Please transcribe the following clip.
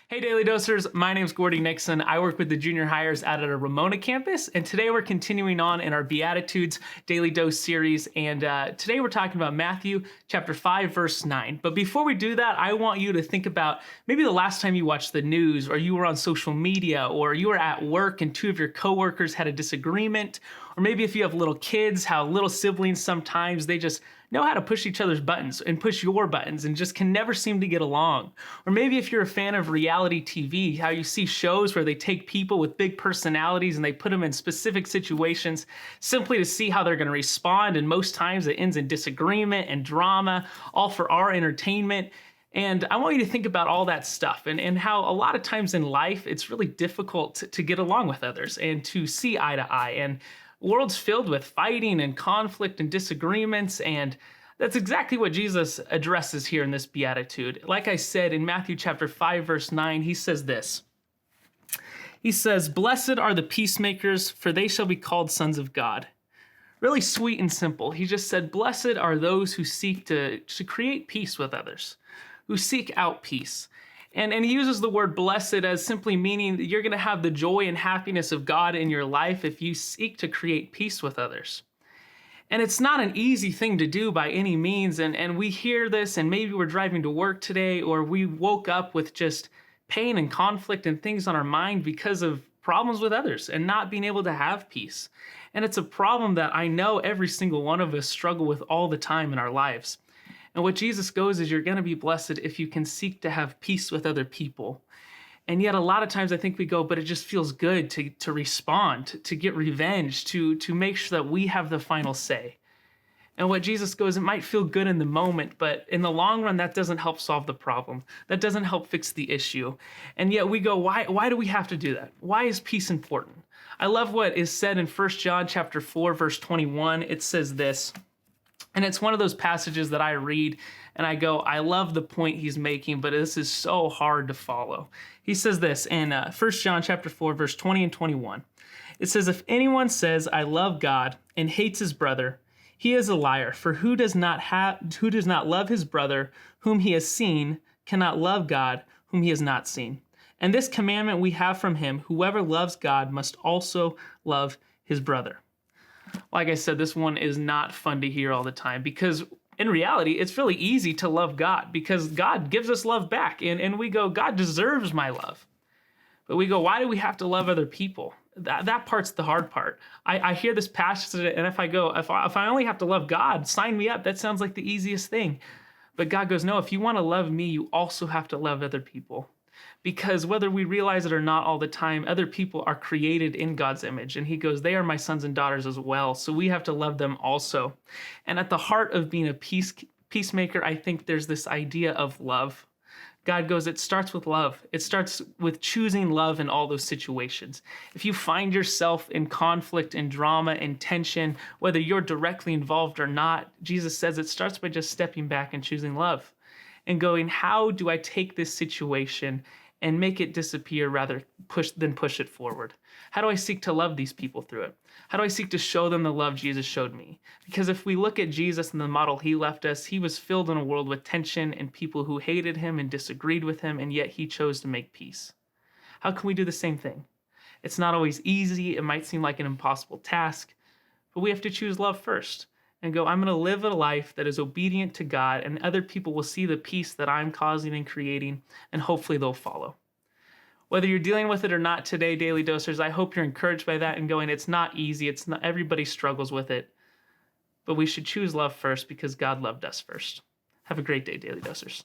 Hey Daily Dosers, my name's Gordy Nixon. I work with the junior hires out at our Ramona campus, and today we're continuing on in our Beatitudes Daily Dose series, and today we're talking about Matthew chapter 5, verse 9. But before we do that, I want you to think about maybe the last time you watched the news, or you were on social media, or you were at work and two of your coworkers had a disagreement, or maybe if you have little kids, how little siblings sometimes they just know how to push each other's buttons and push your buttons and just can never seem to get along. Or maybe if you're a fan of reality TV, how you see shows where they take people with big personalities and they put them in specific situations simply to see how they're going to respond, and most times it ends in disagreement and drama, all for our entertainment. And I want you to think about all that stuff and how a lot of times in life it's really difficult to get along with others and to see eye to eye. And the world's filled with fighting and conflict and disagreements, and that's exactly what Jesus addresses here in this beatitude. Like I said, in Matthew chapter 5, verse 9, he says this. He says, "Blessed are the peacemakers, for they shall be called sons of God." Really sweet and simple. He just said, blessed are those who seek to create peace with others, who seek out peace. And he uses the word blessed as simply meaning that you're going to have the joy and happiness of God in your life if you seek to create peace with others. And it's not an easy thing to do by any means. And we hear this, and maybe we're driving to work today, or we woke up with just pain and conflict and things on our mind because of problems with others and not being able to have peace. And it's a problem that I know every single one of us struggle with all the time in our lives. And what Jesus goes is you're going to be blessed if you can seek to have peace with other people. And yet a lot of times I think we go, but it just feels good to respond, to get revenge, to make sure that we have the final say. And what Jesus goes, it might feel good in the moment, but in the long run, that doesn't help solve the problem. That doesn't help fix the issue. And yet we go, why do we have to do that? Why is peace important? I love what is said in 1 John chapter 4, verse 21. It says this. And it's one of those passages that I read and I go, I love the point he's making, but this is so hard to follow. He says this in 1 John chapter 4, verse 20 and 21. It says, if anyone says, I love God and hates his brother, he is a liar. For who does not love his brother whom he has seen cannot love God whom he has not seen. And this commandment we have from him, whoever loves God must also love his brother. Like I said, this one is not fun to hear all the time, because in reality, it's really easy to love God because God gives us love back. And we go, God deserves my love. But we go, why do we have to love other people? That part's the hard part. I hear this passage, and if I only have to love God, sign me up. That sounds like the easiest thing. But God goes, no, if you want to love me, you also have to love other people. Because whether we realize it or not all the time, other people are created in God's image. And he goes, they are my sons and daughters as well. So we have to love them also. And at the heart of being a peacemaker, I think there's this idea of love. God goes, it starts with love. It starts with choosing love in all those situations. If you find yourself in conflict and drama and tension, whether you're directly involved or not, Jesus says it starts by just stepping back and choosing love and going, how do I take this situation and make it disappear rather than push it forward? How do I seek to love these people through it? How do I seek to show them the love Jesus showed me? Because if we look at Jesus and the model he left us, he was filled in a world with tension and people who hated him and disagreed with him, and yet he chose to make peace. How can we do the same thing? It's not always easy. It might seem like an impossible task, but we have to choose love first and go, I'm going to live a life that is obedient to God, and other people will see the peace that I'm causing and creating, and hopefully they'll follow. Whether you're dealing with it or not today, Daily Dosers, I hope you're encouraged by that and going, it's not easy. It's not, everybody struggles with it, but we should choose love first because God loved us first. Have a great day, Daily Dosers.